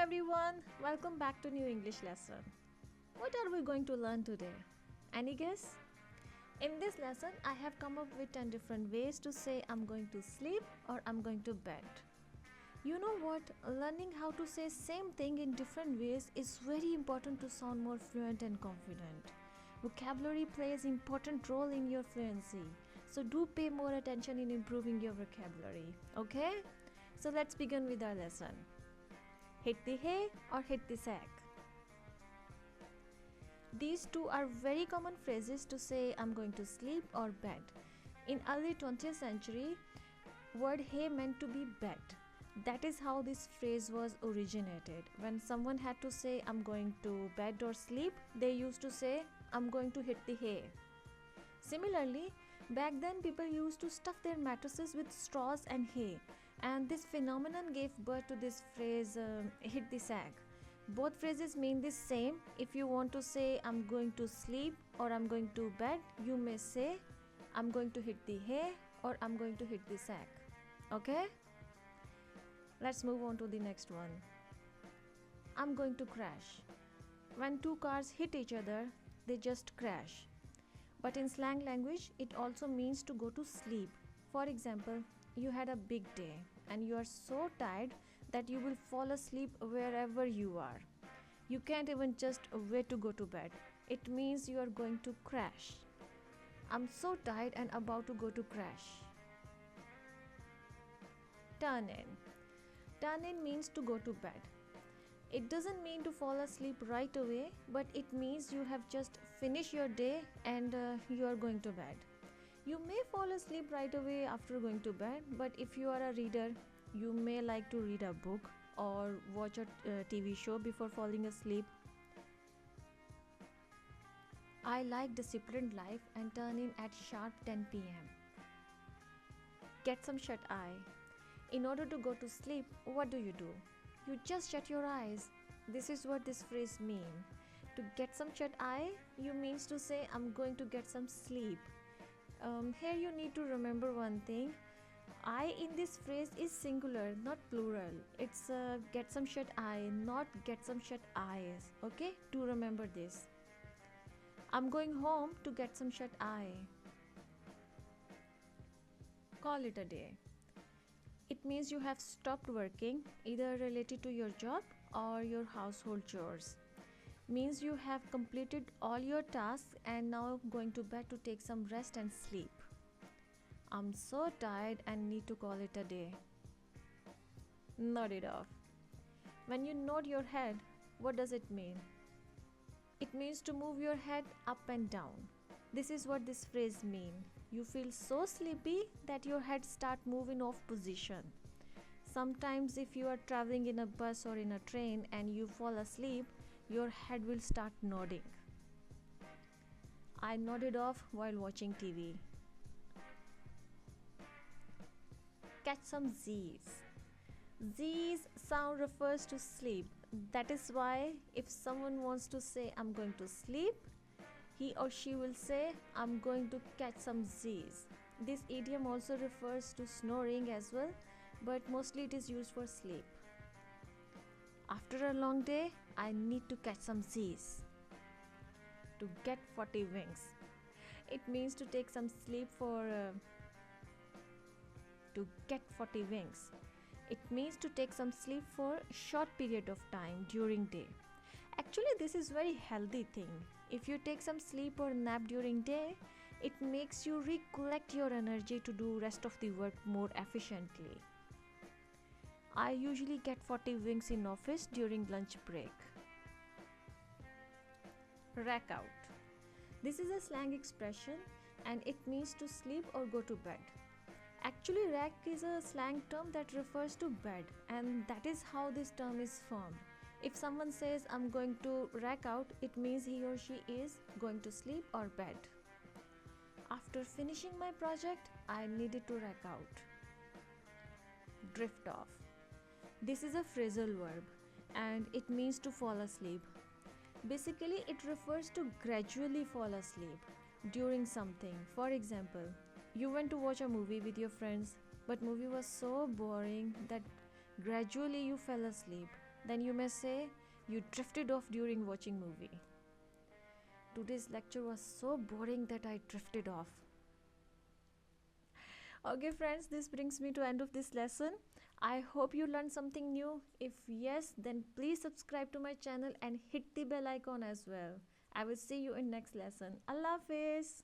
everyone, welcome back to new English lesson. What are we going to learn today? Any guess? In this lesson, I have come up with 10 different ways to say I'm going to sleep or I'm going to bed. You know what? Learning how to say same thing in different ways is very important to sound more fluent and confident. Vocabulary plays important role in your fluency. So do pay more attention in improving your vocabulary, okay? So let's begin with our lesson. Hit the hay or hit the sack. These two are very common phrases to say I'm going to sleep or bed. In early 20th century, word hay meant to be bed. That is how this phrase was originated. When someone had to say I'm going to bed or sleep, they used to say I'm going to hit the hay. Similarly, back then people used to stuff their mattresses with straws and hay, and this phenomenon gave birth to this phrase hit the sack. Both phrases mean the same. If you want to say I'm going to sleep or I'm going to bed, you may say I'm going to hit the hay or I'm going to hit the sack. Okay? Let's move on to the next one. I'm going to crash. When two cars hit each other, they just crash. But in slang language, it also means to go to sleep. For example, you had a big day and you are so tired that you will fall asleep wherever you are. You can't even just wait to go to bed. It means you are going to crash. I'm so tired and about to go to crash. Turn in. Turn in means to go to bed. It doesn't mean to fall asleep right away, but it means you have just finished your day and you are going to bed. You may fall asleep right away after going to bed, but if you are a reader, you may like to read a book or watch a TV show before falling asleep. I like disciplined life and turn in at sharp 10 p.m. Get some shut eye. In order to go to sleep, what do? You just shut your eyes. This is what this phrase means. To get some shut eye, you means to say I'm going to get some sleep. Here you need to remember one thing. I in this phrase is singular, not plural. It's get some shut eye, not get some shut eyes. Okay? Do remember this. I'm going home to get some shut eye. Call it a day. It means you have stopped working, either related to your job or your household chores. Means you have completed all your tasks and now going to bed to take some rest and sleep. I'm so tired and need to call it a day. Nod it off. When you nod your head, what does it mean? It means to move your head up and down. This is what this phrase means. You feel so sleepy that your head start moving off position. Sometimes if you are traveling in a bus or in a train and you fall asleep, your head will start nodding. I nodded off while watching TV. Catch some Z's. Z's sound refers to sleep. That is why if someone wants to say I'm going to sleep, he or she will say I'm going to catch some Z's. This idiom also refers to snoring as well, but mostly it is used for sleep. After a long day, I need to catch some Z's. To get 40 winks. It means to take some sleep for to get 40 winks. It means to take some sleep for a short period of time during day. Actually, this is very healthy thing. If you take some sleep or nap during day, it makes you recollect your energy to do rest of the work more efficiently. I usually get 40 winks in office during lunch break. Rack out. This is a slang expression and it means to sleep or go to bed. Actually, rack is a slang term that refers to bed, and that is how this term is formed. If someone says I'm going to rack out, it means he or she is going to sleep or bed. After finishing my project, I needed to rack out. Drift off. This is a phrasal verb and it means to fall asleep. Basically, it refers to gradually fall asleep during something. For example, you went to watch a movie with your friends, but movie was so boring that gradually you fell asleep. Then you may say you drifted off during watching movie. Today's lecture was so boring that I drifted off. Okay friends, this brings me to end of this lesson. I hope you learned something new. If yes, then please subscribe to my channel and hit the bell icon as well. I will see you in next lesson. Allah Hafiz.